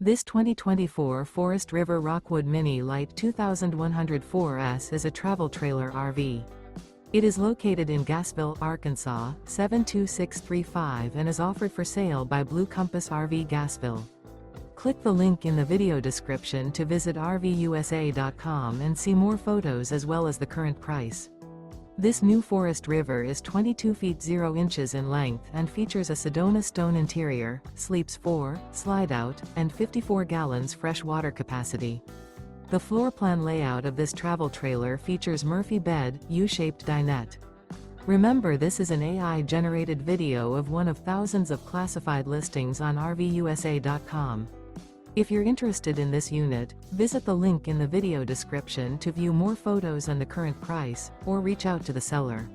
This 2024 Forest River Rockwood Mini Lite 2104S is a travel trailer RV. It is located in Gassville, Arkansas, 72635 and is offered for sale by Blue Compass RV Gassville. Click the link in the video description to visit RVUSA.com and see more photos as well as the current price. This new Forest River is 22 feet 0 inches in length and features a SEDONA-STONE interior, sleeps 4, Slideout, and 54 gallons fresh water capacity. The floor plan layout of this travel trailer features Murphy bed, U-shaped dinette. Remember, this is an AI-generated video of one of thousands of classified listings on RVUSA.com. If you're interested in this unit, visit the link in the video description to view more photos and the current price, or reach out to the seller.